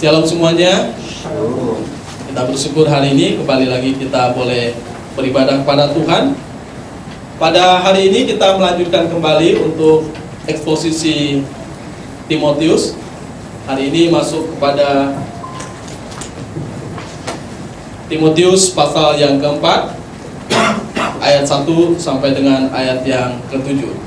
Shalom semuanya. Shalom. Kita bersyukur hari ini kembali lagi kita boleh beribadah kepada Tuhan. Pada hari ini kita melanjutkan kembali untuk eksposisi Timotius. Hari ini masuk kepada Timotius pasal yang keempat, ayat 1 sampai dengan ayat yang ke-7.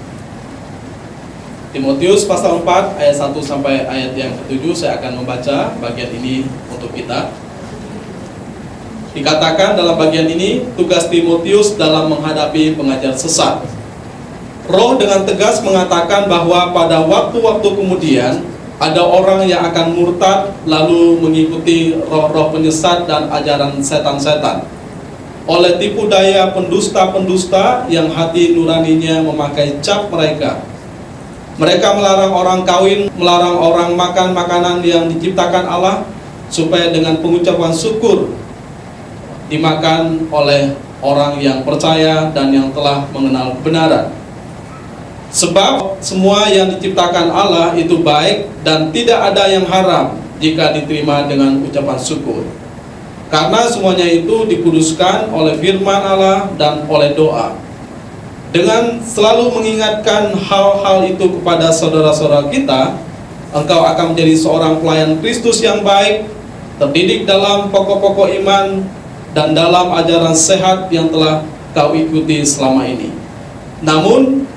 Timotius pasal 4 ayat 1 sampai ayat yang ke-7. Saya akan membaca bagian ini untuk kita. Dikatakan dalam bagian ini, tugas Timotius dalam menghadapi pengajar sesat. Roh dengan tegas mengatakan bahwa pada waktu-waktu kemudian ada orang yang akan murtad lalu mengikuti roh-roh penyesat dan ajaran setan-setan. Oleh tipu daya pendusta-pendusta yang hati nuraninya memakai cap mereka. Mereka melarang orang kawin, melarang orang makan makanan yang diciptakan Allah, supaya dengan pengucapan syukur dimakan oleh orang yang percaya dan yang telah mengenal kebenaran. Sebab semua yang diciptakan Allah itu baik dan tidak ada yang haram jika diterima dengan ucapan syukur. Karena semuanya itu dikuduskan oleh firman Allah dan oleh doa. Dengan selalu mengingatkan hal-hal itu kepada saudara-saudara kita, engkau akan menjadi seorang pelayan Kristus yang baik, terdidik dalam pokok-pokok iman dan dalam ajaran sehat yang telah kau ikuti selama ini. Namun,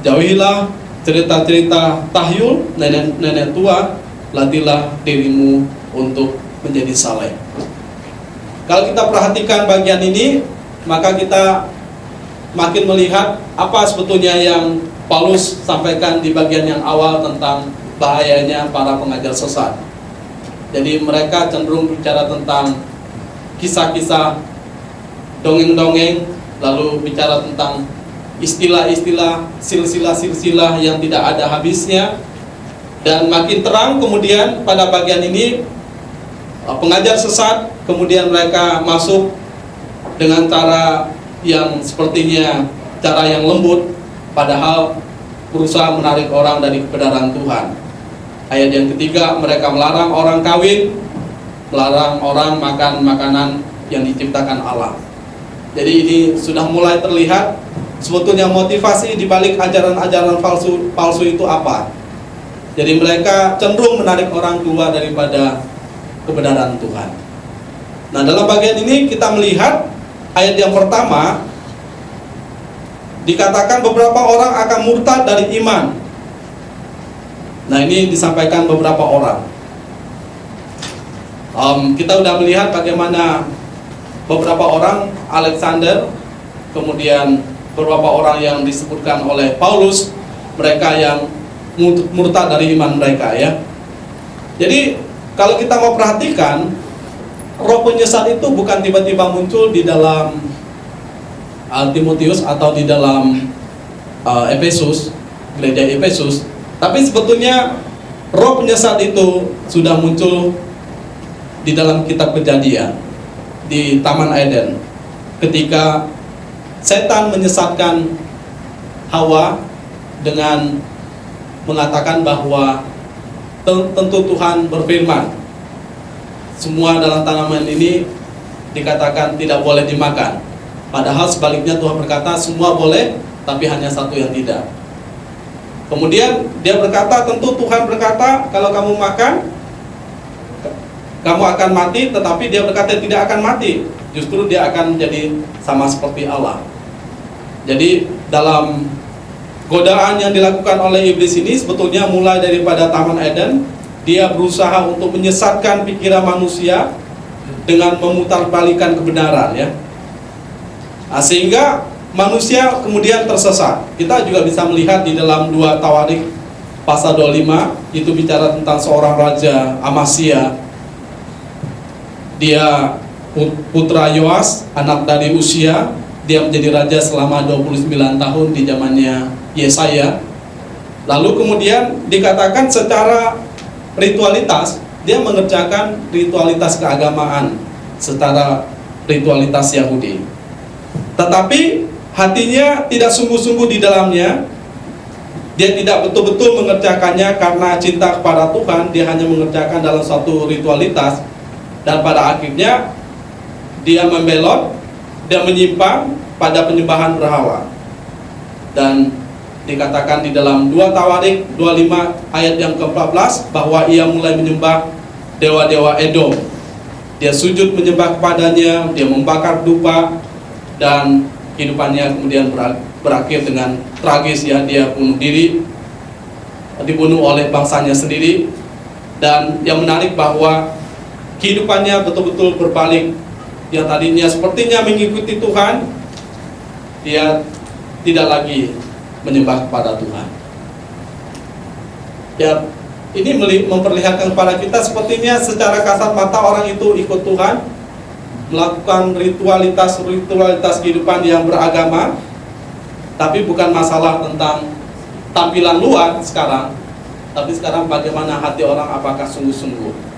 jauhilah cerita-cerita tahyul nenek tua, latihlah dirimu untuk menjadi saleh. Kalau kita perhatikan bagian ini, maka kita makin melihat apa sebetulnya yang Paulus sampaikan di bagian yang awal tentang bahayanya para pengajar sesat. Jadi mereka cenderung bicara tentang kisah-kisah dongeng-dongeng, lalu bicara tentang istilah-istilah, silsilah-silsilah yang tidak ada habisnya. Dan makin terang kemudian pada bagian ini pengajar sesat, kemudian mereka masuk dengan cara yang sepertinya cara yang lembut, padahal berusaha menarik orang dari kebenaran Tuhan. Ayat yang ketiga, mereka melarang orang kawin, melarang orang makan makanan yang diciptakan Allah. Jadi ini sudah mulai terlihat sebetulnya motivasi di balik ajaran-ajaran palsu itu apa. Jadi mereka cenderung menarik orang keluar daripada kebenaran Tuhan. Nah, dalam bagian ini kita melihat ayat yang pertama, dikatakan beberapa orang akan murtad dari iman. Nah, ini disampaikan beberapa orang. Kita sudah melihat bagaimana beberapa orang, Alexander, kemudian beberapa orang yang disebutkan oleh Paulus, mereka yang murtad dari iman mereka, ya. Jadi kalau kita mau perhatikan, roh penyesat itu bukan tiba-tiba muncul di dalam Timotius atau di dalam Efesus, gereja Efesus, tapi sebetulnya roh penyesat itu sudah muncul di dalam kitab Kejadian di Taman Eden, ketika setan menyesatkan Hawa dengan mengatakan bahwa tentu Tuhan berfirman, semua dalam tanaman ini dikatakan tidak boleh dimakan. Padahal sebaliknya Tuhan berkata semua boleh, tapi hanya satu yang tidak. Kemudian dia berkata, tentu Tuhan berkata kalau kamu makan, kamu akan mati. Tetapi dia berkata tidak akan mati, justru dia akan menjadi sama seperti Allah. Jadi dalam godaan yang dilakukan oleh iblis ini sebetulnya mulai daripada Taman Eden. Dia berusaha untuk menyesatkan pikiran manusia dengan memutarbalikan kebenaran, ya. Sehingga manusia kemudian tersesat. Kita juga bisa melihat di dalam 2 Tawarik pasal 25, itu bicara tentang seorang raja Amasya. Dia putra Yoas, anak dari Usia. Dia menjadi raja selama 29 tahun di zamannya Yesaya. Lalu kemudian dikatakan secara ritualitas, dia mengerjakan ritualitas keagamaan secara ritualitas Yahudi. Tetapi hatinya tidak sungguh-sungguh di dalamnya. dia tidak betul-betul mengerjakannya karena cinta kepada Tuhan, dia hanya mengerjakan dalam suatu ritualitas, dan pada akhirnya dia membelot, dia menyimpang pada penyembahan berhala. Dan dikatakan di dalam 2 Tawarik 25 ayat yang ke-14 bahwa ia mulai menyembah dewa-dewa Edom. Dia sujud menyembah kepadanya, dia membakar dupa, dan kehidupannya kemudian berakhir dengan tragis, ya, dia bunuh diri, dibunuh oleh bangsanya sendiri. Dan yang menarik bahwa kehidupannya betul-betul berbalik. Yang tadinya sepertinya mengikuti Tuhan, dia tidak lagi menyembah kepada Tuhan. Ya, ini memperlihatkan kepada kita sepertinya secara kasat mata orang itu ikut Tuhan, melakukan ritualitas kehidupan yang beragama, tapi bukan masalah tentang tampilan luar sekarang, tapi sekarang bagaimana hati orang, apakah sungguh-sungguh.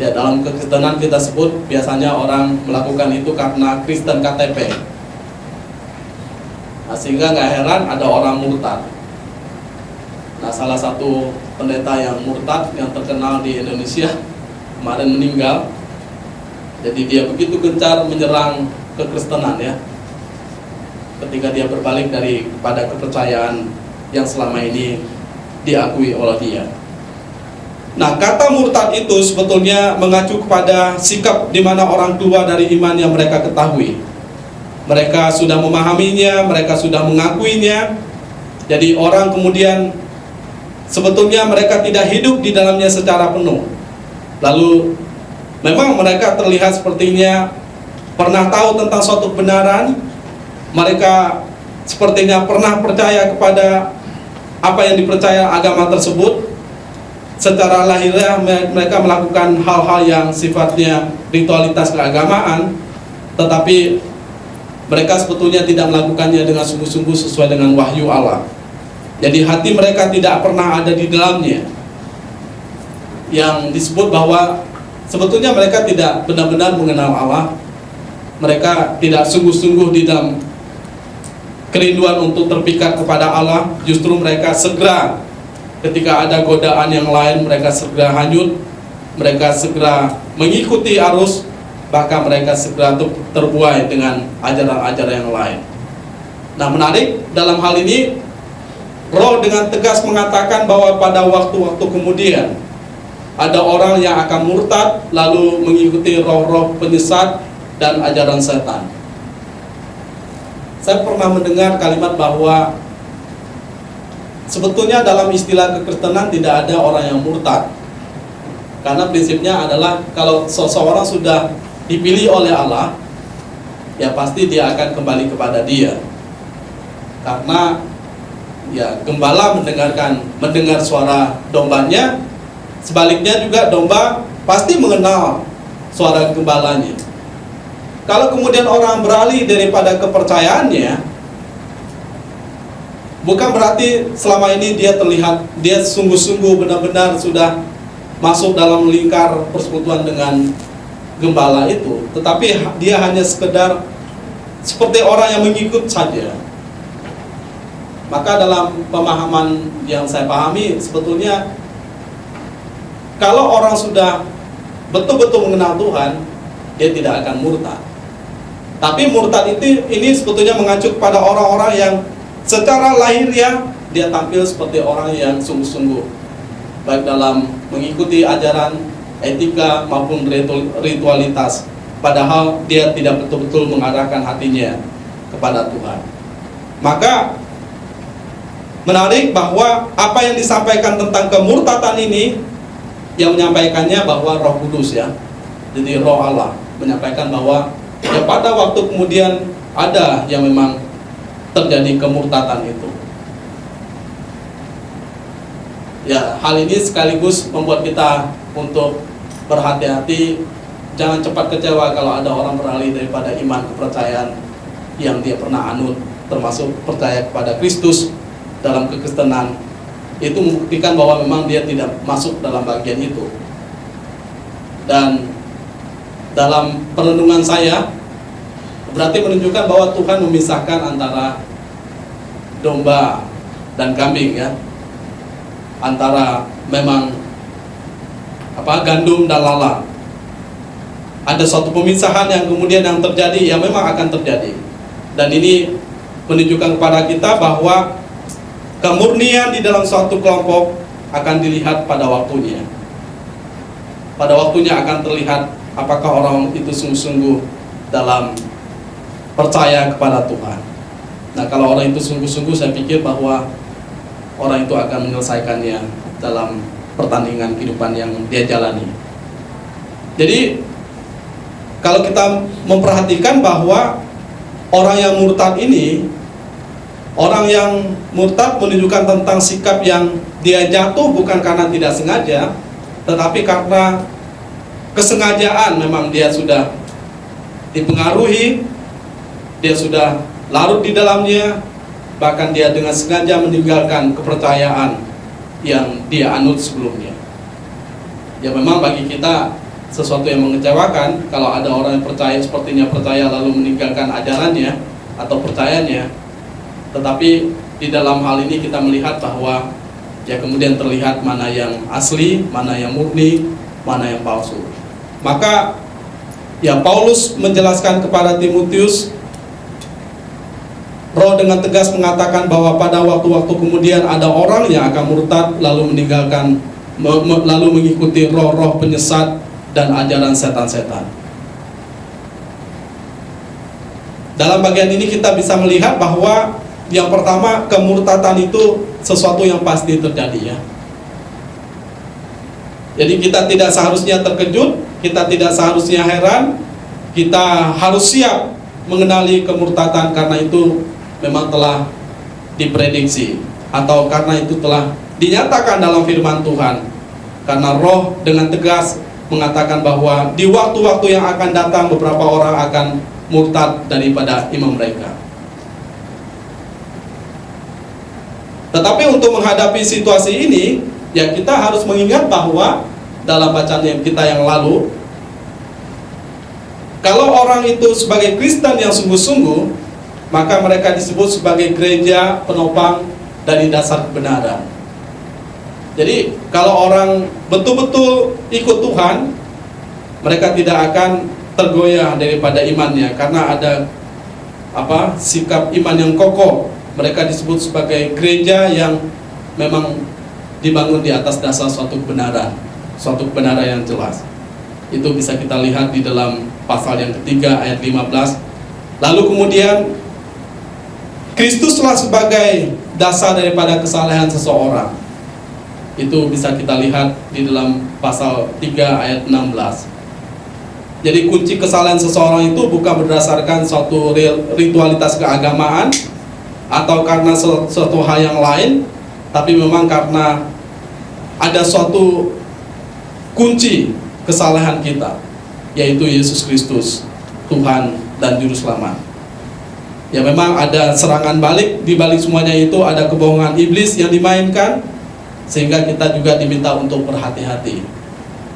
Ya, dalam kekristenan kita sebut biasanya orang melakukan itu karena Kristen KTP. Nah, sehingga nggak heran ada orang murtad. Nah, salah satu pendeta yang murtad yang terkenal di Indonesia kemarin meninggal. Jadi dia begitu gencar menyerang kekristenan, ya, ketika dia berbalik pada kepercayaan yang selama ini diakui oleh dia. Nah, kata murtad itu sebetulnya mengacu kepada sikap di mana orang tua dari iman yang mereka ketahui. Mereka sudah memahaminya, mereka sudah mengakuinya. Jadi orang kemudian sebetulnya mereka tidak hidup di dalamnya secara penuh. Lalu memang mereka terlihat sepertinya pernah tahu tentang suatu kebenaran. Mereka sepertinya pernah percaya kepada apa yang dipercaya agama tersebut. Secara lahiriah mereka melakukan hal-hal yang sifatnya ritualitas keagamaan, tetapi mereka sebetulnya tidak melakukannya dengan sungguh-sungguh sesuai dengan wahyu Allah. Jadi hati mereka tidak pernah ada di dalamnya. Yang disebut bahwa sebetulnya mereka tidak benar-benar mengenal Allah. Mereka tidak sungguh-sungguh di dalam kerinduan untuk terpikat kepada Allah. Justru mereka segera ketika ada godaan yang lain, mereka segera hanyut, mereka segera mengikuti arus, bahkan mereka segera terbuai dengan ajaran-ajaran yang lain. Nah, menarik dalam hal ini, Roh dengan tegas mengatakan bahwa pada waktu-waktu kemudian ada orang yang akan murtad lalu mengikuti roh-roh penyesat dan ajaran setan. Saya pernah mendengar kalimat bahwa sebetulnya dalam istilah kekristenan tidak ada orang yang murtad. Karena prinsipnya adalah kalau seseorang sudah dipilih oleh Allah, ya pasti dia akan kembali kepada Dia. Karena ya gembala mendengar suara dombanya, sebaliknya juga domba pasti mengenal suara gembalanya. Kalau kemudian orang beralih daripada kepercayaannya, bukan berarti selama ini dia terlihat, dia sungguh-sungguh benar-benar sudah masuk dalam lingkar persekutuan dengan gembala itu, tetapi dia hanya sekedar seperti orang yang mengikut saja. Maka dalam pemahaman yang saya pahami, sebetulnya kalau orang sudah betul-betul mengenal Tuhan, dia tidak akan murtad. Tapi murtad ini sebetulnya mengacu kepada orang-orang yang secara lahiriah dia tampil seperti orang yang sungguh-sungguh, baik dalam mengikuti ajaran, etika maupun ritualitas, padahal dia tidak betul-betul mengarahkan hatinya kepada Tuhan. Maka menarik bahwa apa yang disampaikan tentang kemurtatan ini, yang menyampaikannya bahwa Roh Kudus, ya, jadi Roh Allah menyampaikan bahwa ya pada waktu kemudian ada yang memang terjadi kemurtatan itu. Ya, hal ini sekaligus membuat kita untuk berhati-hati, jangan cepat kecewa kalau ada orang beralih daripada iman kepercayaan yang dia pernah anut, termasuk percaya kepada Kristus dalam kekristenan. Itu membuktikan bahwa memang dia tidak masuk dalam bagian itu. Dan dalam perenungan saya, berarti menunjukkan bahwa Tuhan memisahkan antara domba dan kambing ya, antara memang gandum dan lalat. Ada suatu pemisahan yang kemudian yang terjadi, yang memang akan terjadi. Dan ini menunjukkan kepada kita bahwa kemurnian di dalam suatu kelompok akan dilihat pada waktunya. Pada waktunya akan terlihat apakah orang itu sungguh-sungguh dalam percaya kepada Tuhan. Nah, kalau orang itu sungguh-sungguh, saya pikir bahwa orang itu akan menyelesaikannya dalam pertandingan kehidupan yang dia jalani. Jadi kalau kita memperhatikan bahwa orang yang murtad ini, orang yang murtad menunjukkan tentang sikap yang dia jatuh bukan karena tidak sengaja, tetapi karena kesengajaan. Memang dia sudah dipengaruhi, dia sudah larut di dalamnya, bahkan dia dengan sengaja meninggalkan kepercayaan yang dia anut sebelumnya. Ya, memang bagi kita sesuatu yang mengecewakan kalau ada orang yang percaya, sepertinya percaya lalu meninggalkan ajarannya atau percayanya. Tetapi di dalam hal ini kita melihat bahwa ya kemudian terlihat mana yang asli, mana yang murni, mana yang palsu. Maka ya Paulus menjelaskan kepada Timotius, Roh dengan tegas mengatakan bahwa pada waktu-waktu kemudian ada orang yang akan murtad lalu meninggalkan, lalu mengikuti roh-roh penyesat dan ajaran setan-setan. Dalam bagian ini kita bisa melihat bahwa yang pertama, kemurtatan itu sesuatu yang pasti terjadi ya. Jadi kita tidak seharusnya terkejut, kita tidak seharusnya heran, kita harus siap mengenali kemurtatan karena itu memang telah diprediksi atau karena itu telah dinyatakan dalam firman Tuhan. Karena Roh dengan tegas mengatakan bahwa di waktu-waktu yang akan datang beberapa orang akan murtad daripada iman mereka. Tetapi untuk menghadapi situasi ini, ya kita harus mengingat bahwa dalam bacaan kita yang lalu, kalau orang itu sebagai Kristen yang sungguh-sungguh, maka mereka disebut sebagai gereja penopang dari dasar kebenaran. Jadi kalau orang betul-betul ikut Tuhan, mereka tidak akan tergoyah daripada imannya karena ada sikap iman yang kokoh. Mereka disebut sebagai gereja yang memang dibangun di atas dasar suatu kebenaran yang jelas. Itu bisa kita lihat di dalam pasal yang ketiga ayat 15. Lalu kemudian Kristuslah sebagai dasar daripada kesalehan seseorang. Itu bisa kita lihat di dalam pasal 3 ayat 16. Jadi kunci kesalehan seseorang itu bukan berdasarkan suatu ritualitas keagamaan atau karena suatu hal yang lain, tapi memang karena ada suatu kunci kesalehan kita, yaitu Yesus Kristus, Tuhan dan Juru Selamat. Ya memang ada serangan balik, di balik semuanya itu ada kebohongan iblis yang dimainkan, sehingga kita juga diminta untuk berhati-hati.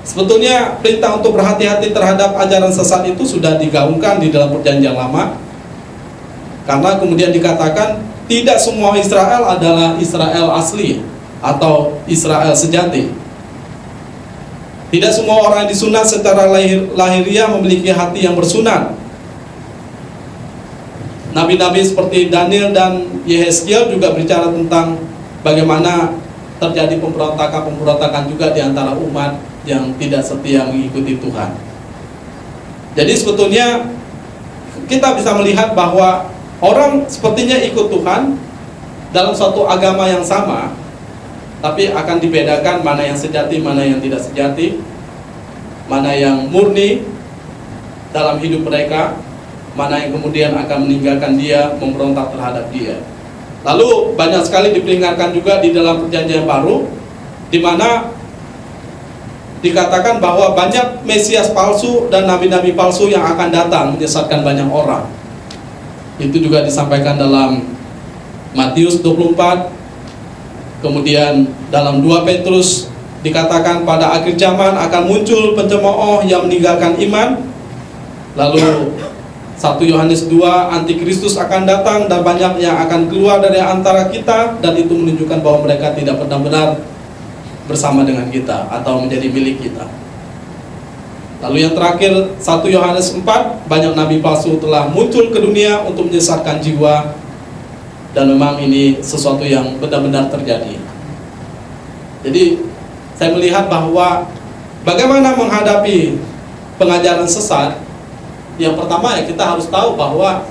Sebetulnya perintah untuk berhati-hati terhadap ajaran sesat itu sudah digaungkan di dalam Perjanjian Lama, karena kemudian dikatakan tidak semua Israel adalah Israel asli atau Israel sejati. Tidak semua orang yang disunat secara lahiriah memiliki hati yang bersunat. Nabi-nabi seperti Daniel dan Yehezkiel juga berbicara tentang bagaimana terjadi pemberontakan juga di antara umat yang tidak setia mengikuti Tuhan. Jadi sebetulnya kita bisa melihat bahwa orang sepertinya ikut Tuhan dalam suatu agama yang sama, tapi akan dibedakan mana yang sejati, mana yang tidak sejati, mana yang murni dalam hidup mereka, mana yang kemudian akan meninggalkan dia, memberontak terhadap dia. Lalu banyak sekali diperingatkan juga di dalam Perjanjian Baru, di mana dikatakan bahwa banyak Mesias palsu dan nabi-nabi palsu yang akan datang menyesatkan banyak orang. Itu juga disampaikan dalam Matius 24. Kemudian dalam 2 Petrus dikatakan pada akhir zaman akan muncul pencemooh yang meninggalkan iman. Lalu 1 Yohanes 2, antikristus akan datang dan banyak yang akan keluar dari antara kita, dan itu menunjukkan bahwa mereka tidak benar-benar bersama dengan kita atau menjadi milik kita. Lalu yang terakhir 1 Yohanes 4, banyak nabi palsu telah muncul ke dunia untuk menyesatkan jiwa, dan memang ini sesuatu yang benar-benar terjadi. Jadi saya melihat bahwa bagaimana menghadapi pengajaran sesat. Yang pertama ya, kita harus tahu bahwa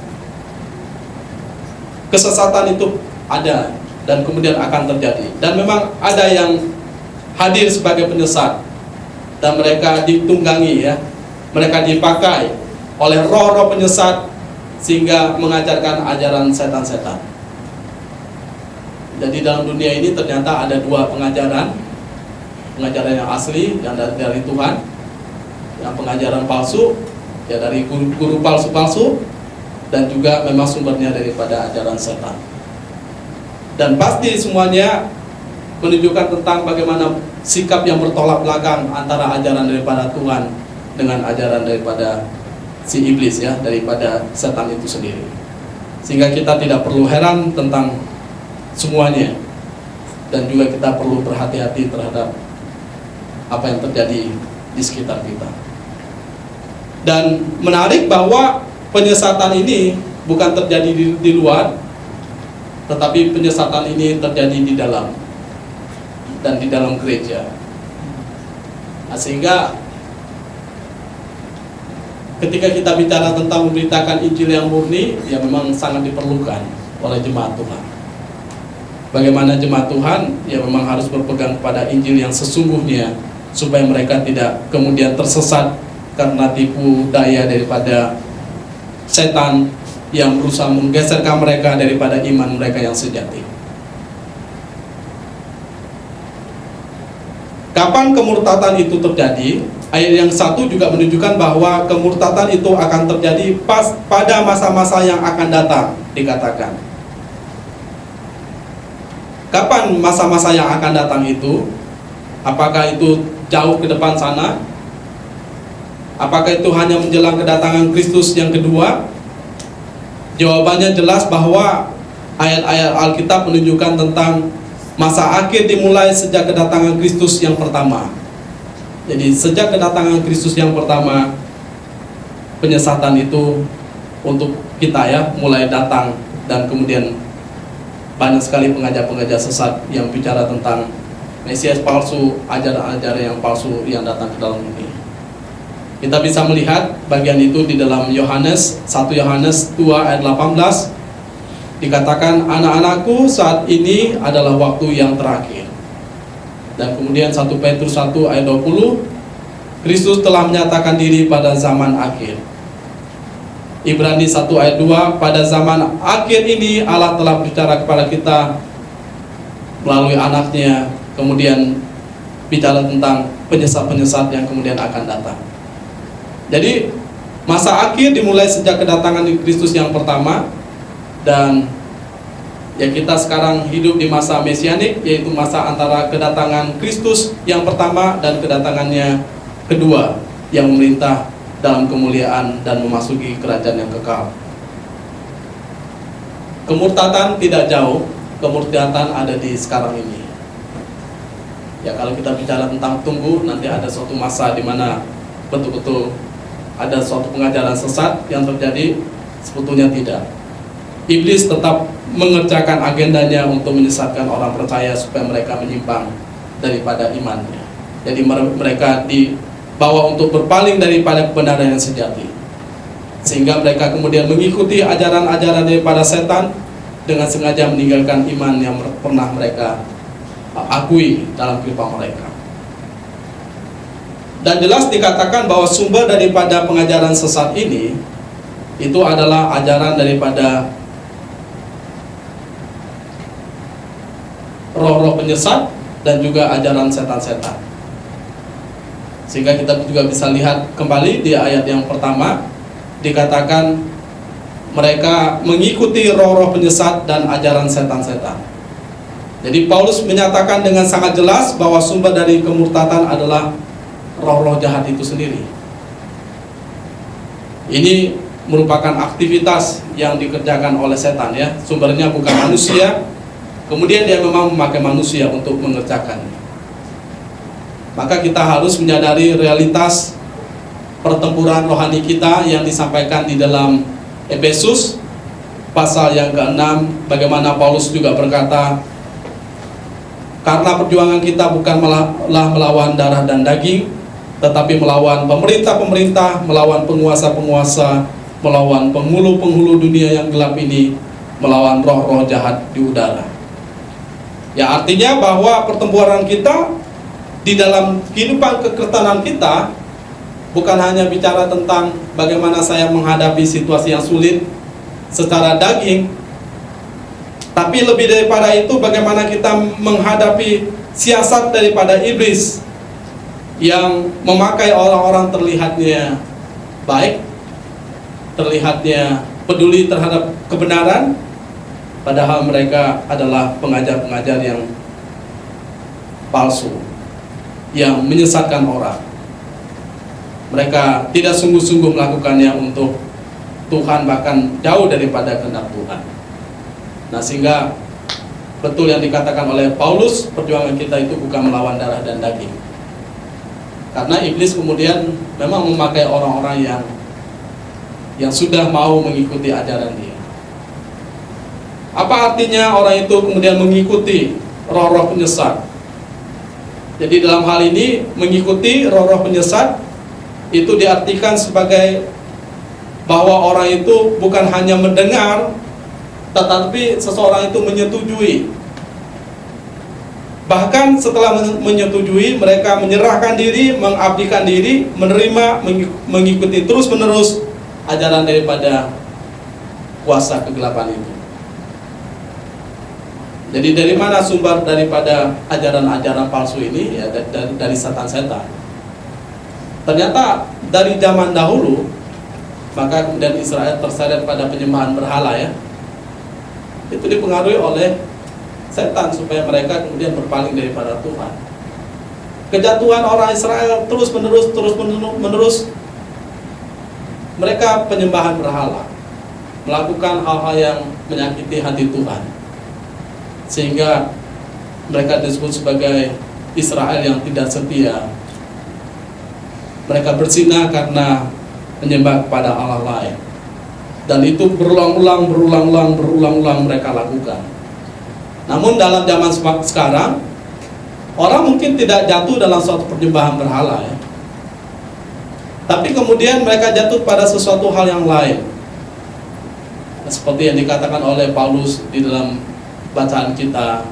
kesesatan itu ada dan kemudian akan terjadi, dan memang ada yang hadir sebagai penyesat dan mereka ditunggangi ya, mereka dipakai oleh roh-roh penyesat sehingga mengajarkan ajaran setan-setan. Jadi dalam dunia ini ternyata ada dua pengajaran yang asli yang dari Tuhan, yang pengajaran palsu ya dari guru palsu-palsu, dan juga memang sumbernya daripada ajaran setan. Dan pasti semuanya menunjukkan tentang bagaimana sikap yang bertolak belakang antara ajaran daripada Tuhan dengan ajaran daripada si iblis ya, daripada setan itu sendiri. Sehingga kita tidak perlu heran tentang semuanya, dan juga kita perlu berhati-hati terhadap apa yang terjadi di sekitar kita. Dan menarik bahwa penyesatan ini bukan terjadi di luar, tetapi penyesatan ini terjadi di dalam, dan di dalam gereja. Nah, sehingga ketika kita bicara tentang memberitakan Injil yang murni, ya memang sangat diperlukan oleh jemaat Tuhan. Bagaimana jemaat Tuhan ya memang harus berpegang kepada Injil yang sesungguhnya, supaya mereka tidak kemudian tersesat karena tipu daya daripada setan yang berusaha menggeserkan mereka daripada iman mereka yang sejati. Kapan kemurtatan itu terjadi? Ayat yang 1 juga menunjukkan bahwa kemurtatan itu akan terjadi pada masa-masa yang akan datang, dikatakan. Kapan masa-masa yang akan datang itu? Apakah itu jauh ke depan sana? Apakah itu hanya menjelang kedatangan Kristus yang kedua? Jawabannya jelas bahwa ayat-ayat Alkitab menunjukkan tentang masa akhir dimulai sejak kedatangan Kristus yang pertama. Jadi sejak kedatangan Kristus yang pertama, penyesatan itu untuk kita ya mulai datang, dan kemudian banyak sekali pengajar-pengajar sesat yang bicara tentang Mesias palsu, ajaran-ajaran yang palsu yang datang ke dalam dunia. Kita bisa melihat bagian itu di dalam Yohanes 1 Yohanes 2 ayat 18, dikatakan, anak-anakku, saat ini adalah waktu yang terakhir. Dan kemudian 1 Petrus 1 ayat 20, Kristus telah menyatakan diri pada zaman akhir. Ibrani 1 ayat 2, pada zaman akhir ini Allah telah bicara kepada kita melalui anaknya, kemudian bicara tentang penyesat-penyesat yang kemudian akan datang. Jadi masa akhir dimulai sejak kedatangan Kristus yang pertama, dan ya kita sekarang hidup di masa mesianik, yaitu masa antara kedatangan Kristus yang pertama dan kedatangannya kedua yang memerintah dalam kemuliaan dan memasuki kerajaan yang kekal. Kemurtatan tidak jauh, kemurtatan ada di sekarang ini. Ya kalau kita bicara tentang tunggu, nanti ada suatu masa di mana betul-betul ada suatu pengajaran sesat yang terjadi, sebetulnya tidak. Iblis tetap mengerjakan agendanya untuk menyesatkan orang percaya supaya mereka menyimpang daripada imannya. Jadi mereka dibawa untuk berpaling daripada kebenaran yang sejati, sehingga mereka kemudian mengikuti ajaran-ajaran daripada setan dengan sengaja meninggalkan iman yang pernah mereka akui dalam kehidupan mereka. Dan jelas dikatakan bahwa sumber daripada pengajaran sesat ini itu adalah ajaran daripada roh-roh penyesat dan juga ajaran setan-setan. Sehingga kita juga bisa lihat kembali di ayat yang pertama, dikatakan mereka mengikuti roh-roh penyesat dan ajaran setan-setan. Jadi Paulus menyatakan dengan sangat jelas bahwa sumber dari kemurtatan adalah roh-roh jahat itu sendiri. Ini merupakan aktivitas yang dikerjakan oleh setan ya. Sumbernya bukan manusia, kemudian dia memang memakai manusia untuk mengerjakannya. Maka kita harus menyadari realitas pertempuran rohani kita yang disampaikan di dalam Efesus pasal yang ke-6, bagaimana Paulus juga berkata, karena perjuangan kita bukanlah melawan darah dan daging, tetapi melawan pemerintah-pemerintah, melawan penguasa-penguasa, melawan penghulu-penghulu dunia yang gelap ini, melawan roh-roh jahat di udara. Ya, artinya bahwa pertempuran kita di dalam kehidupan kekristenan kita bukan hanya bicara tentang bagaimana saya menghadapi situasi yang sulit secara daging, tapi lebih daripada itu bagaimana kita menghadapi siasat daripada iblis yang memakai orang-orang terlihatnya baik, terlihatnya peduli terhadap kebenaran, padahal mereka adalah pengajar-pengajar yang palsu, yang menyesatkan orang. Mereka tidak sungguh-sungguh melakukannya untuk Tuhan, bahkan jauh daripada kehendak Tuhan. Nah, sehingga betul yang dikatakan oleh Paulus, perjuangan kita itu bukan melawan darah dan daging. Karena iblis kemudian memang memakai orang-orang yang sudah mau mengikuti ajaran dia. Apa artinya orang itu kemudian mengikuti roh-roh penyesat? Jadi dalam hal ini mengikuti roh-roh penyesat itu diartikan sebagai bahwa orang itu bukan hanya mendengar, tetapi seseorang itu menyetujui. Bahkan setelah menyetujui, mereka menyerahkan diri, mengabdikan diri, menerima, mengikuti terus-menerus ajaran daripada kuasa kegelapan itu. Jadi dari mana sumber daripada ajaran-ajaran palsu ini? Ya, dari setan-setan. Ternyata dari zaman dahulu, maka kemudian Israel terseret pada penyembahan berhala ya. Itu dipengaruhi oleh setan supaya mereka kemudian berpaling daripada Tuhan. Kejatuhan orang Israel terus menerus mereka penyembahan berhala, melakukan hal-hal yang menyakiti hati Tuhan, sehingga mereka disebut sebagai Israel yang tidak setia. Mereka berzina karena menyembah kepada Allah lain. Dan itu berulang-ulang mereka lakukan. Namun dalam zaman sekarang, orang mungkin tidak jatuh dalam suatu penyembahan berhala ya. Tapi kemudian mereka jatuh pada sesuatu hal yang lain. Seperti yang dikatakan oleh Paulus di dalam bacaan kita,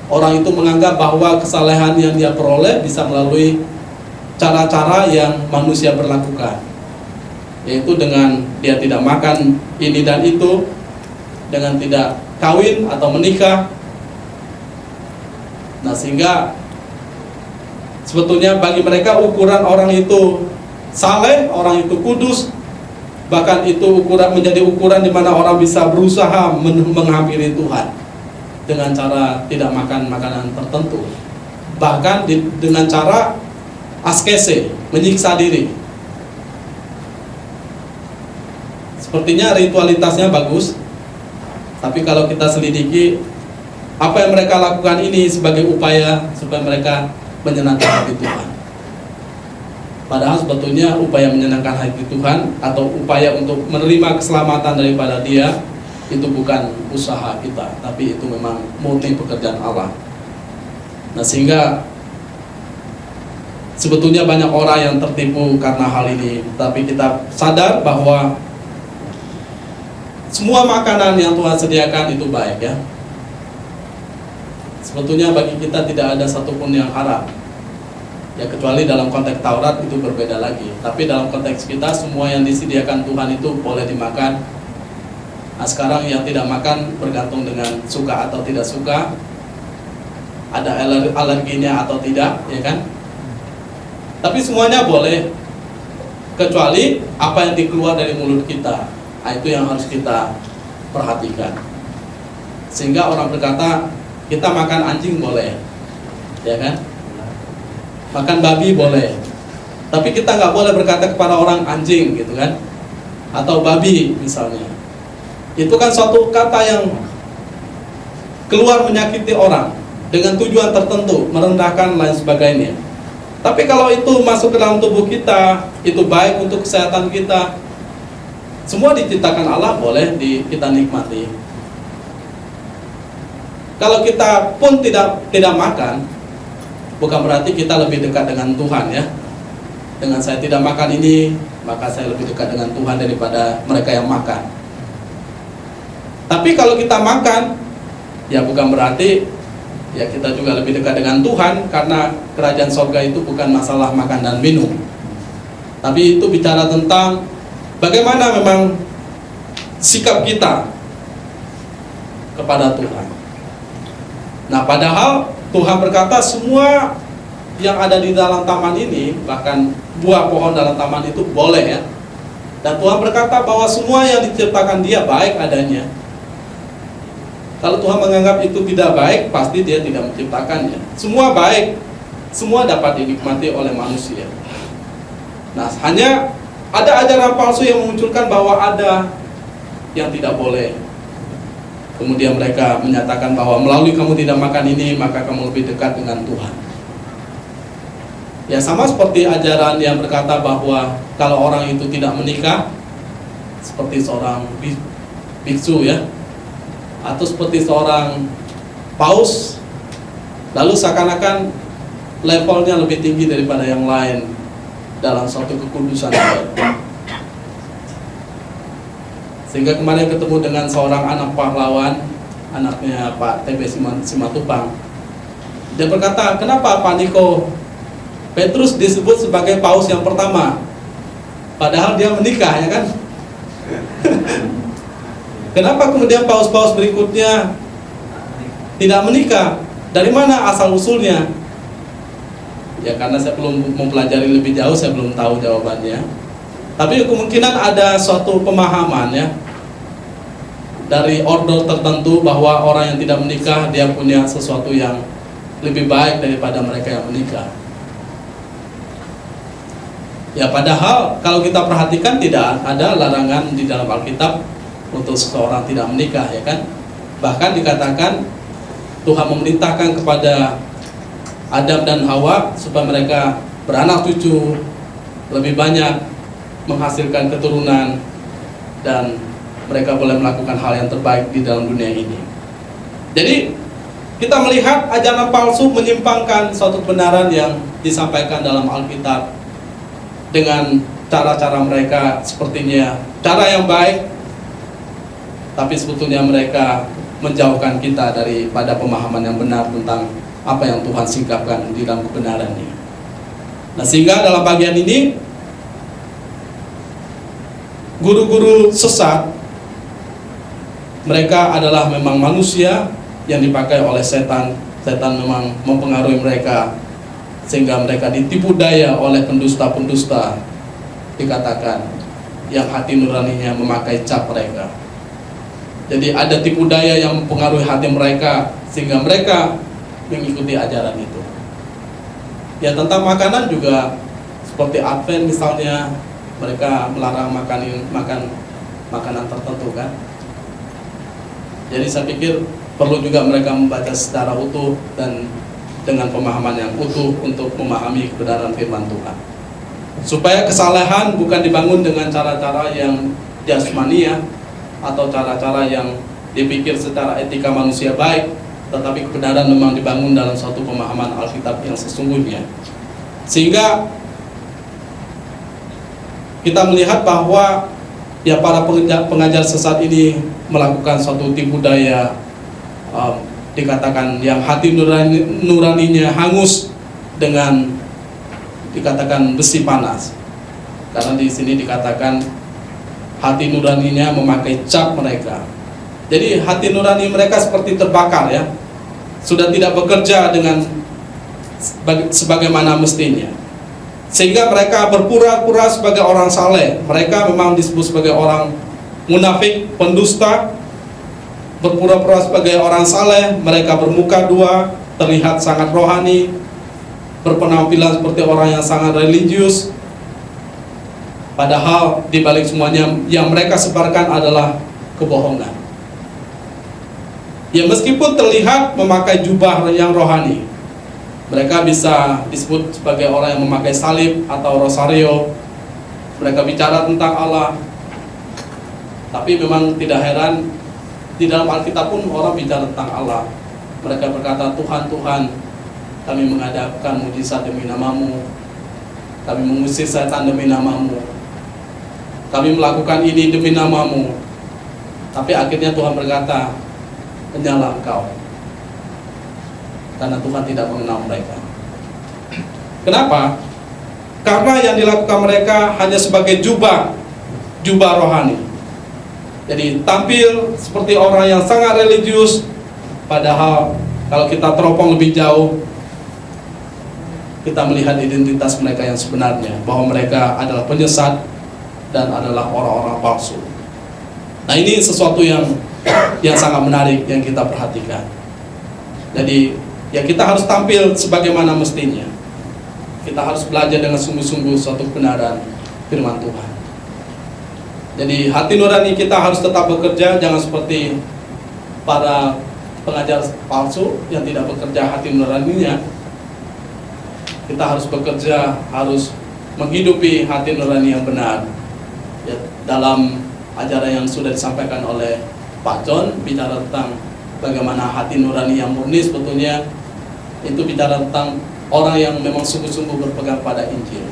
orang itu menganggap bahwa kesalehan yang dia peroleh bisa melalui cara-cara yang manusia berlakukan, yaitu dengan dia tidak makan ini dan itu, dengan tidak kawin atau menikah. Nah, sehingga sebetulnya bagi mereka ukuran orang itu saleh, orang itu kudus, bahkan itu menjadi ukuran di mana orang bisa berusaha menghampiri Tuhan dengan cara tidak makan makanan tertentu, bahkan dengan cara askese, menyiksa diri. Sepertinya ritualitasnya bagus, tapi kalau kita selidiki, apa yang mereka lakukan ini sebagai upaya supaya mereka menyenangkan hati Tuhan. Padahal sebetulnya upaya menyenangkan hati Tuhan atau upaya untuk menerima keselamatan daripada Dia itu bukan usaha kita, tapi itu memang murni pekerjaan Allah. Nah, sehingga sebetulnya banyak orang yang tertipu karena hal ini. Tapi kita sadar bahwa semua makanan yang Tuhan sediakan itu baik ya. Sebetulnya bagi kita tidak ada satupun yang haram ya, kecuali dalam konteks Taurat itu berbeda lagi. Tapi dalam konteks kita, semua yang disediakan Tuhan itu boleh dimakan. Nah, sekarang yang tidak makan bergantung dengan suka atau tidak suka, ada alerginya atau tidak, ya kan? Tapi semuanya boleh, kecuali apa yang dikeluar dari mulut kita. Nah, itu yang harus kita perhatikan. Sehingga orang berkata, kita makan anjing boleh, ya kan? Makan babi boleh, tapi kita nggak boleh berkata kepada orang anjing, gitu kan? atau babi misalnya. Itu kan suatu kata yang keluar menyakiti orang dengan tujuan tertentu, merendahkan lain sebagainya. Tapi kalau itu masuk ke dalam tubuh kita, itu baik untuk kesehatan kita. Semua diciptakan Allah, boleh kita nikmati. Kalau kita pun tidak makan, bukan berarti kita lebih dekat dengan Tuhan ya. Dengan saya tidak makan ini, maka saya lebih dekat dengan Tuhan daripada mereka yang makan. Tapi kalau kita makan, ya bukan berarti ya kita juga lebih dekat dengan Tuhan, karena kerajaan sorga itu bukan masalah makan dan minum. Tapi itu bicara tentang bagaimana memang sikap kita kepada Tuhan. Nah, padahal Tuhan berkata semua yang ada di dalam taman ini, bahkan buah pohon dalam taman itu boleh ya. Dan Tuhan berkata bahwa semua yang diciptakan Dia baik adanya. Kalau Tuhan menganggap itu tidak baik, pasti Dia tidak menciptakannya. Semua baik, semua dapat dinikmati oleh manusia. Nah, hanya ada ajaran palsu yang memunculkan bahwa ada yang tidak boleh. Kemudian mereka menyatakan bahwa melalui kamu tidak makan ini, maka kamu lebih dekat dengan Tuhan. Ya, sama seperti ajaran yang berkata bahwa kalau orang itu tidak menikah, seperti seorang biksu ya, atau seperti seorang paus, lalu seakan-akan levelnya lebih tinggi daripada yang lain dalam suatu kekudusan. Sehingga kemarin ketemu dengan seorang anak pahlawan, anaknya Pak TB Simatupang. Dia berkata, kenapa Pak Niko Petrus disebut sebagai paus yang pertama, padahal dia menikah ya kan? Kenapa kemudian paus-paus berikutnya tidak menikah? Dari mana asal usulnya? Ya karena saya belum mempelajari lebih jauh, saya belum tahu jawabannya. Tapi kemungkinan ada suatu pemahaman ya, dari order tertentu bahwa orang yang tidak menikah dia punya sesuatu yang lebih baik daripada mereka yang menikah. Ya padahal kalau kita perhatikan tidak ada larangan di dalam Alkitab untuk seseorang tidak menikah ya kan. Bahkan dikatakan Tuhan memerintahkan kepada Adam dan Hawa supaya mereka beranak cucu lebih banyak, menghasilkan keturunan, dan mereka boleh melakukan hal yang terbaik di dalam dunia ini. Jadi kita melihat ajaran palsu menyimpangkan suatu kebenaran yang disampaikan dalam Alkitab dengan cara-cara mereka sepertinya cara yang baik, tapi sebetulnya mereka menjauhkan kita daripada pemahaman yang benar tentang apa yang Tuhan singkapkan di dalam kebenarannya. Nah, sehingga dalam bagian ini guru-guru sesat, mereka adalah memang manusia yang dipakai oleh setan. Setan memang mempengaruhi mereka sehingga mereka ditipu daya oleh pendusta-pendusta, dikatakan yang hati nuraninya memakai cap mereka. Jadi ada tipu daya yang mempengaruhi hati mereka sehingga mereka mengikuti ajaran itu. Ya tentang makanan juga seperti Advent misalnya, mereka melarang makan makanan tertentu kan. Jadi saya pikir perlu juga mereka membaca secara utuh dan dengan pemahaman yang utuh untuk memahami kebenaran firman Tuhan, supaya kesalehan bukan dibangun dengan cara-cara yang jasmania atau cara-cara yang dipikir secara etika manusia baik, tetapi kebenaran memang dibangun dalam suatu pemahaman Alkitab yang sesungguhnya. Sehingga kita melihat bahwa ya para pengajar sesat ini melakukan suatu tipu daya, dikatakan yang hati nuraninya hangus dengan dikatakan besi panas. Karena di sini dikatakan hati nuraninya memakai cap mereka. Jadi hati nurani mereka seperti terbakar ya, sudah tidak bekerja dengan sebagaimana mestinya. Sehingga mereka berpura-pura sebagai orang saleh. Mereka memang disebut sebagai orang munafik, pendusta, berpura-pura sebagai orang saleh. Mereka bermuka dua, terlihat sangat rohani, berpenampilan seperti orang yang sangat religius. Padahal di balik semuanya yang mereka sebarkan adalah kebohongan. Ya, meskipun terlihat memakai jubah yang rohani, mereka bisa disebut sebagai orang yang memakai salib atau rosario. Mereka bicara tentang Allah. Tapi memang tidak heran, di dalam Alkitab pun orang bicara tentang Allah. Mereka berkata, Tuhan, Tuhan, kami mengadakan mujizat demi nama-Mu, kami mengusir setan demi nama-Mu, kami melakukan ini demi nama-Mu. Tapi akhirnya Tuhan berkata, penyalah engkau, karena Tuhan tidak mengenal mereka. Kenapa? Karena yang dilakukan mereka hanya sebagai jubah rohani. Jadi tampil seperti orang yang sangat religius, padahal kalau kita teropong lebih jauh, kita melihat identitas mereka yang sebenarnya, bahwa mereka adalah penyesat dan adalah orang-orang palsu. Nah, ini sesuatu yang sangat menarik yang kita perhatikan. Jadi ya, kita harus tampil sebagaimana mestinya. Kita harus belajar dengan sungguh-sungguh suatu kebenaran firman Tuhan. Jadi hati nurani kita harus tetap bekerja, jangan seperti para pengajar palsu yang tidak bekerja hati nuraninya. Kita harus bekerja, harus menghidupi hati nurani yang benar. Ya, dalam ajaran yang sudah disampaikan oleh Pak John, bicara tentang bagaimana hati nurani yang murni sebetulnya itu bicara tentang orang yang memang sungguh-sungguh berpegang pada Injil.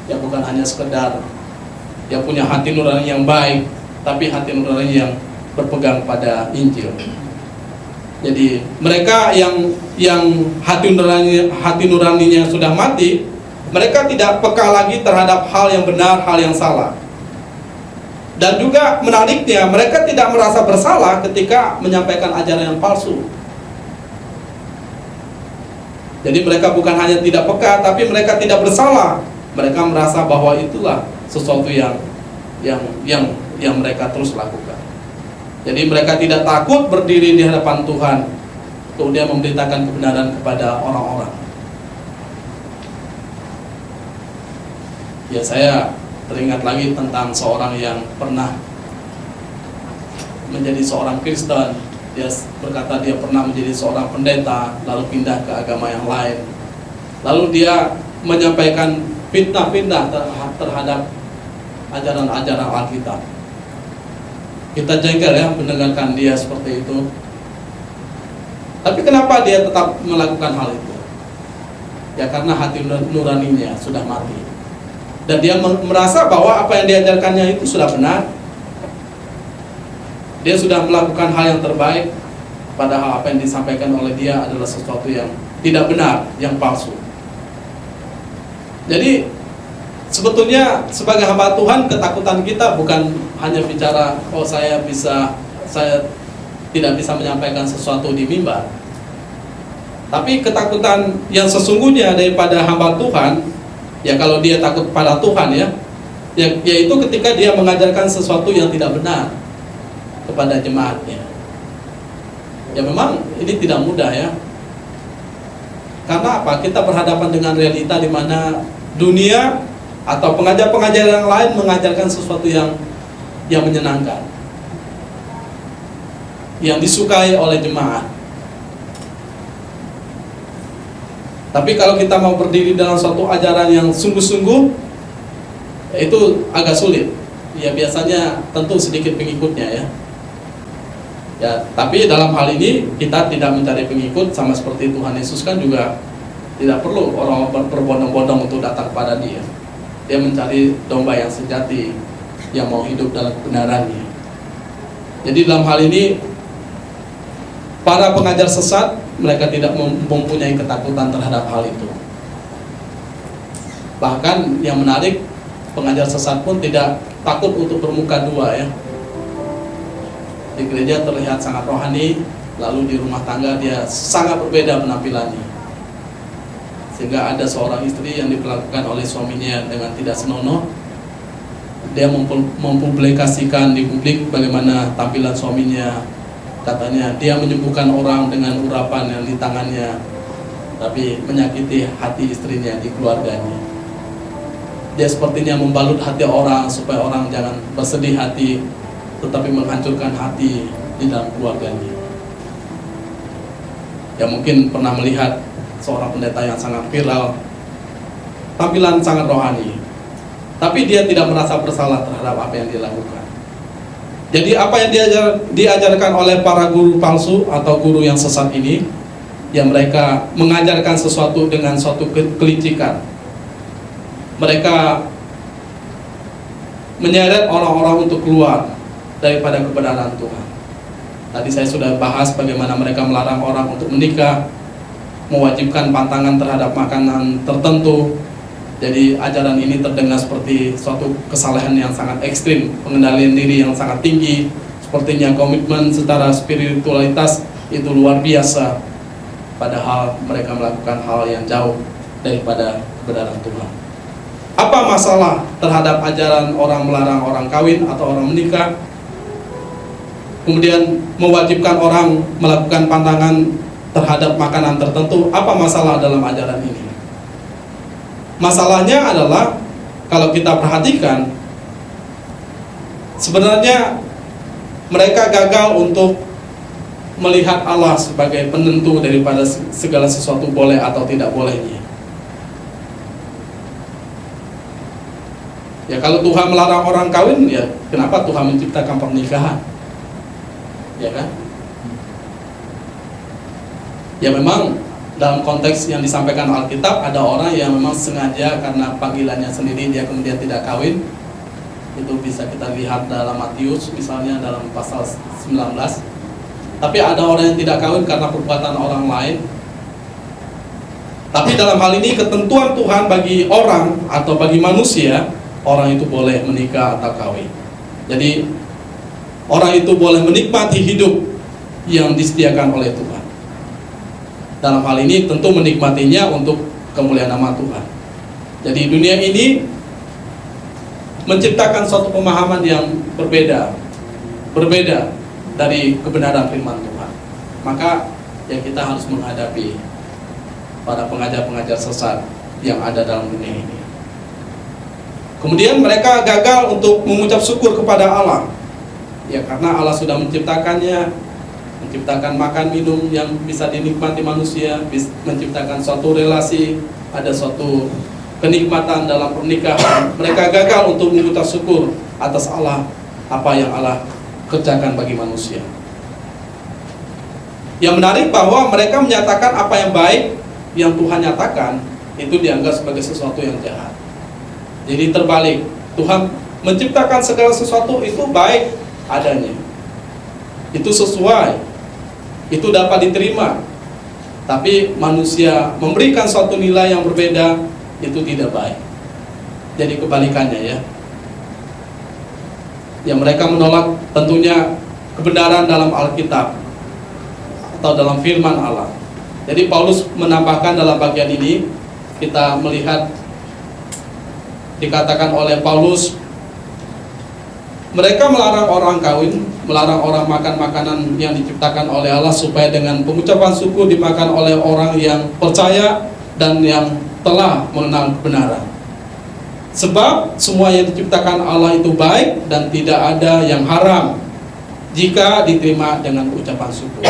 Ya, bukan hanya sekedar yang punya hati nurani yang baik, tapi hati nurani yang berpegang pada Injil. Jadi mereka yang hati nuraninya sudah mati, mereka tidak peka lagi terhadap hal yang benar, hal yang salah. Dan juga menariknya, mereka tidak merasa bersalah ketika menyampaikan ajaran yang palsu. Jadi mereka bukan hanya tidak peka, tapi mereka tidak bersalah. Mereka merasa bahwa itulah sesuatu yang mereka terus lakukan. Jadi mereka tidak takut berdiri di hadapan Tuhan, kemudian memberitakan kebenaran kepada orang-orang. Ya, saya teringat lagi tentang seorang yang pernah menjadi seorang Kristen. Dia berkata dia pernah menjadi seorang pendeta, lalu pindah ke agama yang lain. Lalu dia menyampaikan fitnah-fitnah terhadap ajaran-ajaran Alkitab. Kita jengkel ya mendengarkan dia seperti itu. Tapi kenapa dia tetap melakukan hal itu? Ya, karena hati nuraninya sudah mati. Dan dia merasa bahwa apa yang diajarkannya itu sudah benar. Dia sudah melakukan hal yang terbaik, padahal apa yang disampaikan oleh dia adalah sesuatu yang tidak benar, yang palsu. Jadi sebetulnya sebagai hamba Tuhan, ketakutan kita bukan hanya bicara, oh saya tidak bisa menyampaikan sesuatu di mimbar. Tapi ketakutan yang sesungguhnya daripada hamba Tuhan, ya kalau dia takut pada Tuhan yaitu ketika dia mengajarkan sesuatu yang tidak benar kepada jemaatnya. Ya, memang ini tidak mudah ya. Karena apa? Kita berhadapan dengan realita di mana dunia atau pengajar-pengajar yang lain mengajarkan sesuatu yang menyenangkan, yang disukai oleh jemaat. Tapi kalau kita mau berdiri dalam suatu ajaran yang sungguh-sungguh, itu agak sulit. Ya, biasanya tentu sedikit pengikutnya ya. Ya, tapi dalam hal ini kita tidak mencari pengikut, sama seperti Tuhan Yesus kan juga tidak perlu orang berbondong-bondong untuk datang kepada Dia. Dia mencari domba yang sejati, yang mau hidup dalam kebenarannya. Jadi dalam hal ini para pengajar sesat, mereka tidak mempunyai ketakutan terhadap hal itu. Bahkan yang menarik, pengajar sesat pun tidak takut untuk bermuka dua ya. Di gereja terlihat sangat rohani, lalu di rumah tangga dia sangat berbeda penampilannya. Sehingga ada seorang istri yang diperlakukan oleh suaminya dengan tidak senonoh. Dia mempublikasikan di publik bagaimana tampilan suaminya. Katanya dia menyembuhkan orang dengan urapan yang di tangannya, tapi menyakiti hati istrinya di keluarganya. Dia sepertinya membalut hati orang supaya orang jangan bersedih hati, tetapi menghancurkan hati di dalam keluarganya. Ya mungkin pernah melihat seorang pendeta yang sangat viral, tampilan sangat rohani, tapi dia tidak merasa bersalah terhadap apa yang dia lakukan. Jadi apa yang diajarkan oleh para guru palsu atau guru yang sesat ini, ya mereka mengajarkan sesuatu dengan suatu kelicikan. Mereka menyeret orang-orang untuk keluar daripada kebenaran Tuhan. Tadi saya sudah bahas bagaimana mereka melarang orang untuk menikah, mewajibkan pantangan terhadap makanan tertentu. Jadi ajaran ini terdengar seperti suatu kesalahan yang sangat ekstrim, pengendalian diri yang sangat tinggi, sepertinya komitmen secara spiritualitas itu luar biasa, padahal mereka melakukan hal yang jauh daripada kebenaran Tuhan. Apa masalah terhadap ajaran orang melarang orang kawin atau orang menikah, kemudian mewajibkan orang melakukan pantangan terhadap makanan tertentu? Apa masalah dalam ajaran ini? Masalahnya adalah kalau kita perhatikan, sebenarnya mereka gagal untuk melihat Allah sebagai penentu daripada segala sesuatu boleh atau tidak bolehnya. Ya kalau Tuhan melarang orang kawin, ya kenapa Tuhan menciptakan pernikahan? Ya kan? Ya memang dalam konteks yang disampaikan Alkitab, ada orang yang memang sengaja karena panggilannya sendiri dia kemudian tidak kawin. Itu bisa kita lihat dalam Matius misalnya dalam pasal 19. Tapi ada orang yang tidak kawin karena perbuatan orang lain. Tapi dalam hal ini ketentuan Tuhan bagi orang atau bagi manusia, orang itu boleh menikah atau kawin. Jadi orang itu boleh menikmati hidup yang disediakan oleh Tuhan. Dalam hal ini tentu menikmatinya untuk kemuliaan nama Tuhan. Jadi dunia ini menciptakan suatu pemahaman yang berbeda dari kebenaran firman Tuhan. Maka ya kita harus menghadapi para pengajar-pengajar sesat yang ada dalam dunia ini. Kemudian mereka gagal untuk mengucap syukur kepada Allah. Ya karena Allah sudah menciptakannya, menciptakan makan minum yang bisa dinikmati manusia, menciptakan suatu relasi, ada suatu kenikmatan dalam pernikahan. Mereka gagal untuk mengucap syukur atas Allah, apa yang Allah kerjakan bagi manusia. Yang menarik bahwa mereka menyatakan apa yang baik yang Tuhan nyatakan itu dianggap sebagai sesuatu yang jahat. Jadi terbalik, Tuhan menciptakan segala sesuatu itu baik adanya, itu sesuai, itu dapat diterima. Tapi manusia memberikan suatu nilai yang berbeda, itu tidak baik. Jadi kebalikannya ya. Ya mereka menolak tentunya kebenaran dalam Alkitab atau dalam firman Allah. Jadi Paulus menambahkan dalam bagian ini, kita melihat dikatakan oleh Paulus, mereka melarang orang kawin, melarang orang makan makanan yang diciptakan oleh Allah, supaya dengan pengucapan syukur dimakan oleh orang yang percaya dan yang telah mengenal kebenaran. Sebab semua yang diciptakan Allah itu baik dan tidak ada yang haram jika diterima dengan ucapan syukur.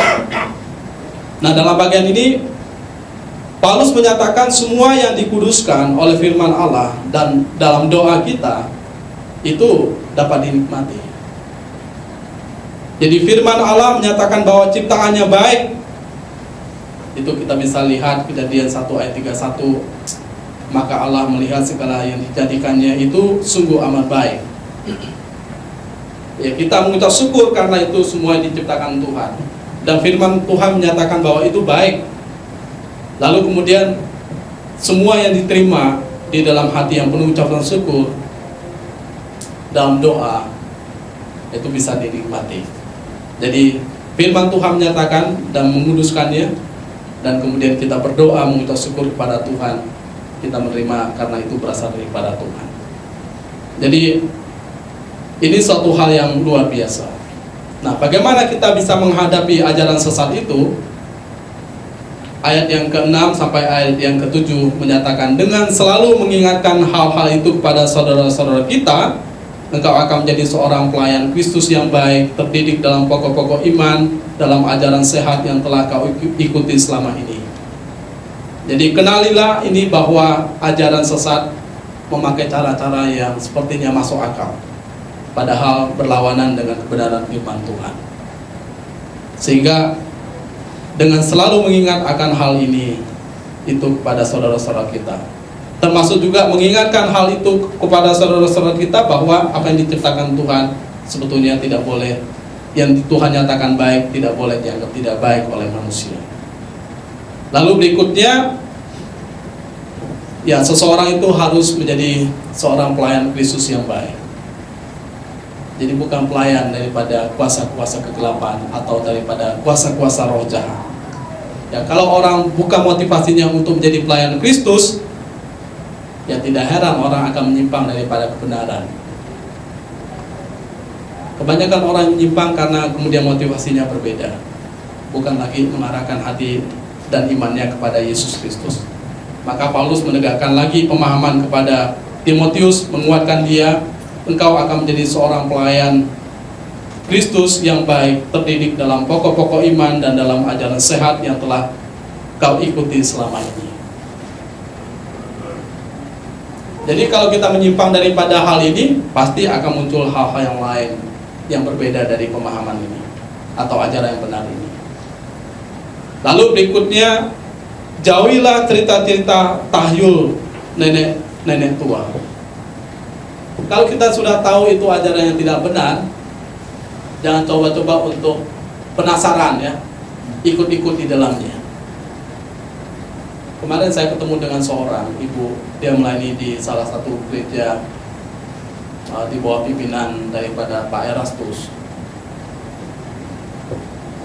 Nah dalam bagian ini Paulus menyatakan semua yang dikuduskan oleh firman Allah dan dalam doa kita itu dapat dinikmati. Jadi firman Allah menyatakan bahwa ciptaannya baik. Itu kita bisa lihat Kejadian 1 ayat 31. Maka Allah melihat segala yang dijadikannya itu sungguh amat baik. Ya kita mengucap syukur karena itu semua diciptakan Tuhan. Dan firman Tuhan menyatakan bahwa itu baik. Lalu kemudian semua yang diterima di dalam hati yang penuh ucapan syukur dalam doa itu bisa dinikmati. Jadi firman Tuhan menyatakan dan menguduskannya, dan kemudian kita berdoa mengucap syukur kepada Tuhan, kita menerima karena itu berasal daripada Tuhan. Jadi ini suatu hal yang luar biasa. Nah, bagaimana kita bisa menghadapi ajaran sesat itu? ayat yang ke-6 sampai ayat yang ke-7 menyatakan, dengan selalu mengingatkan hal-hal itu kepada saudara-saudara kita, engkau akan menjadi seorang pelayan Kristus yang baik, terdidik dalam pokok-pokok iman, dalam ajaran sehat yang telah kau ikuti selama ini. Jadi kenalilah ini bahwa ajaran sesat memakai cara-cara yang sepertinya masuk akal, padahal berlawanan dengan kebenaran firman Tuhan. Sehingga dengan selalu mengingat akan hal ini itu kepada saudara-saudara kita, termasuk juga mengingatkan hal itu kepada saudara-saudara kita bahwa apa yang diciptakan Tuhan sebetulnya tidak boleh, yang Tuhan nyatakan baik tidak boleh dianggap tidak baik oleh manusia. Lalu berikutnya, ya, seseorang itu harus menjadi seorang pelayan Kristus yang baik. Jadi bukan pelayan daripada kuasa-kuasa kegelapan atau daripada kuasa-kuasa roh jahat. Ya, kalau orang bukan motivasinya untuk menjadi pelayan Kristus, ya tidak heran orang akan menyimpang daripada kebenaran. Kebanyakan orang menyimpang karena kemudian motivasinya berbeda, bukan lagi mengarahkan hati dan imannya kepada Yesus Kristus. Maka Paulus menegakkan lagi pemahaman kepada Timotius, menguatkan dia, engkau akan menjadi seorang pelayan Kristus yang baik, terdidik dalam pokok-pokok iman dan dalam ajaran sehat yang telah kau ikuti selama ini. Jadi kalau kita menyimpang daripada hal ini, pasti akan muncul hal-hal yang lain yang berbeda dari pemahaman ini atau ajaran yang benar ini. Lalu berikutnya, jauhilah cerita-cerita tahyul nenek tua. Kalau kita sudah tahu itu ajaran yang tidak benar, jangan coba-coba untuk penasaran, ya, ikut-ikut di dalamnya. Kemarin saya ketemu dengan seorang ibu, dia melayani di salah satu gereja di bawah pimpinan daripada Pak Erastus.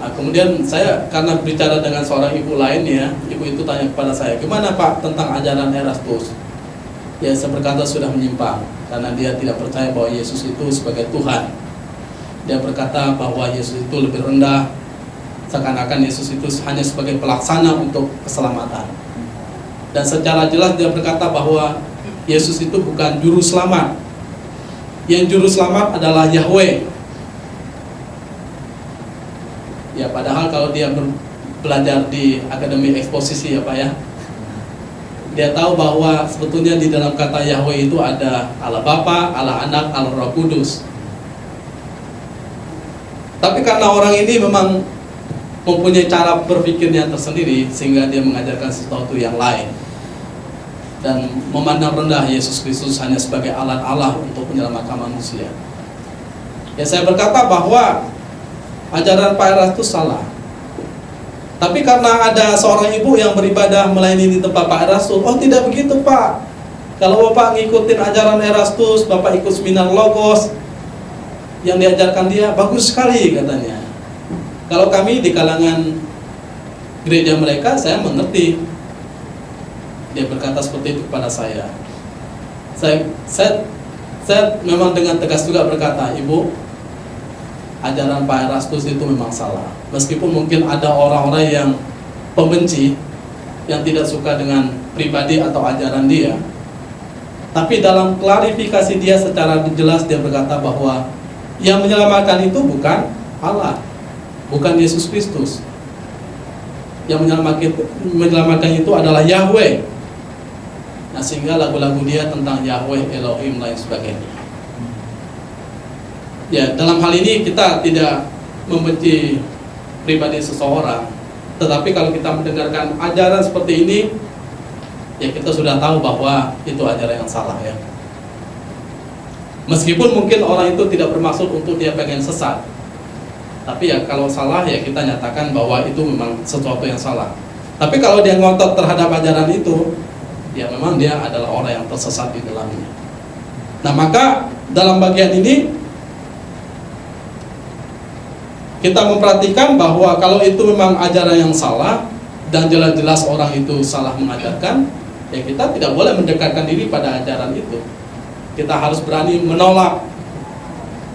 Nah, kemudian saya karena bicara dengan seorang ibu lain, ya, ibu itu tanya kepada saya, gimana Pak tentang ajaran Erastus? Ya, saya berkata sudah menyimpang karena dia tidak percaya bahwa Yesus itu sebagai Tuhan. Dia berkata bahwa Yesus itu lebih rendah, seakan-akan Yesus itu hanya sebagai pelaksana untuk keselamatan. Dan secara jelas dia berkata bahwa Yesus itu bukan juru selamat. Yang juru selamat adalah Yahweh. Ya, padahal kalau dia belajar di Akademi Eksposisi, ya Pak, ya, dia tahu bahwa sebetulnya di dalam kata Yahweh itu ada Allah Bapa, Allah Anak, Allah Roh Kudus. Tapi karena orang ini memang mempunyai cara berpikirnya tersendiri, sehingga dia mengajarkan sesuatu yang lain dan memandang rendah Yesus Kristus hanya sebagai alat Allah untuk menyelamatkan manusia. Ya, saya berkata bahwa ajaran Pak Erastus salah. Tapi karena ada seorang ibu yang beribadah melayani di tempat Pak Erastus, oh tidak begitu Pak. Kalau Bapak ngikutin ajaran Erastus, Bapak ikut seminar Logos, yang diajarkan dia bagus sekali katanya. Kalau kami di kalangan gereja mereka, saya mengerti. Dia berkata seperti itu kepada saya. Saya memang dengan tegas juga berkata, Ibu, ajaran Pak Erastus itu memang salah. Meskipun mungkin ada orang-orang yang pembenci, yang tidak suka dengan pribadi atau ajaran dia, tapi dalam klarifikasi dia secara jelas dia berkata bahwa yang menyelamatkan itu bukan Allah, bukan Yesus Kristus. Yang menyelamatkan itu adalah Yahweh. Nah, sehingga lagu-lagu dia tentang Yahweh, Elohim, lain sebagainya. Ya, dalam hal ini kita tidak membenci pribadi seseorang, tetapi kalau kita mendengarkan ajaran seperti ini, ya kita sudah tahu bahwa itu ajaran yang salah, ya. Meskipun mungkin orang itu tidak bermaksud untuk dia pengen sesat, tapi ya kalau salah ya kita nyatakan bahwa itu memang sesuatu yang salah. Tapi kalau dia ngotot terhadap ajaran itu, ya memang dia adalah orang yang tersesat di dalamnya. Nah, maka dalam bagian ini kita memperhatikan bahwa kalau itu memang ajaran yang salah dan jelas-jelas orang itu salah mengajarkan, ya kita tidak boleh mendekatkan diri pada ajaran itu. Kita harus berani menolak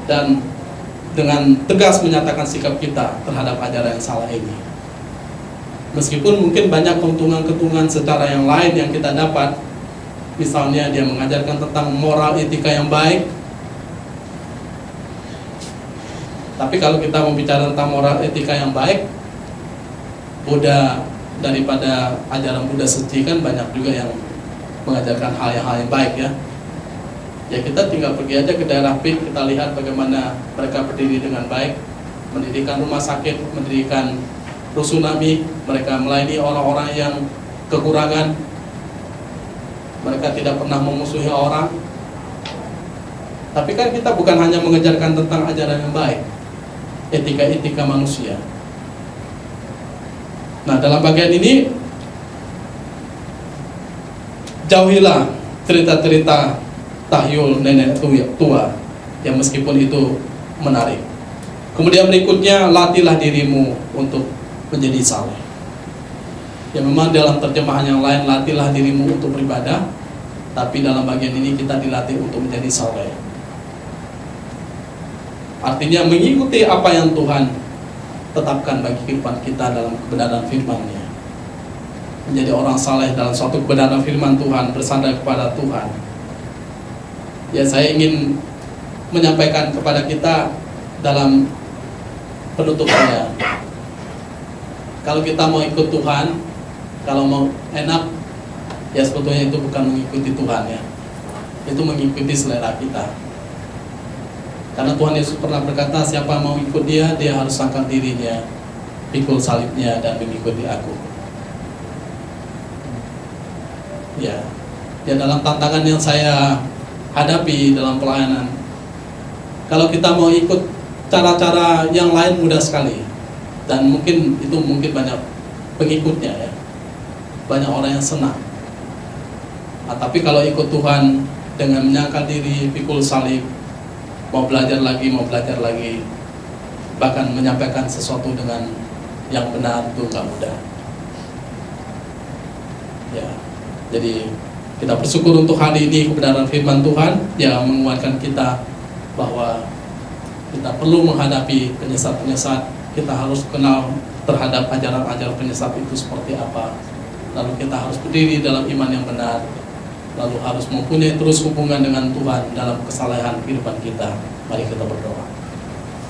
dan dengan tegas menyatakan sikap kita terhadap ajaran yang salah ini. Meskipun mungkin banyak keuntungan-keuntungan secara yang lain yang kita dapat, misalnya dia mengajarkan tentang moral etika yang baik. Tapi kalau kita membicara tentang moral etika yang baik, Buddha, daripada ajaran Buddha suci kan banyak juga yang mengajarkan hal yang baik ya. Ya kita tinggal pergi aja ke daerah Pik, kita lihat bagaimana mereka berdiri dengan baik, mendirikan rumah sakit, mendirikan rusunami, mereka melayani orang-orang yang kekurangan, mereka tidak pernah memusuhi orang. Tapi kan kita bukan hanya mengajarkan tentang ajaran yang baik, etika-etika manusia. Nah, dalam bagian ini jauhilah cerita-cerita tahyul nenek tua yang meskipun itu menarik. Kemudian berikutnya, latihlah dirimu untuk menjadi saleh. Ya memang dalam terjemahan yang lain, latihlah dirimu untuk beribadah, tapi dalam bagian ini kita dilatih untuk menjadi saleh. Artinya mengikuti apa yang Tuhan tetapkan bagi kehidupan kita dalam kebenaran firman-Nya. Menjadi orang saleh dalam suatu kebenaran firman Tuhan, bersandar kepada Tuhan. Ya saya ingin menyampaikan kepada kita dalam penutupannya, kalau kita mau ikut Tuhan, kalau mau enak, ya sebetulnya itu bukan mengikuti Tuhan ya, itu mengikuti selera kita. Karena Tuhan Yesus pernah berkata, siapa mau ikut dia, dia harus angkat dirinya, pikul salibnya, dan mengikuti aku. Ya dalam tantangan yang saya hadapi dalam pelayanan, kalau kita mau ikut cara-cara yang lain mudah sekali. Dan mungkin banyak pengikutnya ya, banyak orang yang senang. Nah, tapi kalau ikut Tuhan dengan menyangkal diri, pikul salib, mau belajar lagi, bahkan menyampaikan sesuatu dengan yang benar, itu gak mudah. Ya, jadi kita bersyukur untuk hari ini kebenaran firman Tuhan yang menguatkan kita bahwa kita perlu menghadapi penyesat-penyesat. Kita harus kenal terhadap ajaran-ajaran penyesat itu seperti apa. Lalu kita harus berdiri dalam iman yang benar. Lalu harus mempunyai terus hubungan dengan Tuhan dalam kesalehan kehidupan kita. Mari kita berdoa.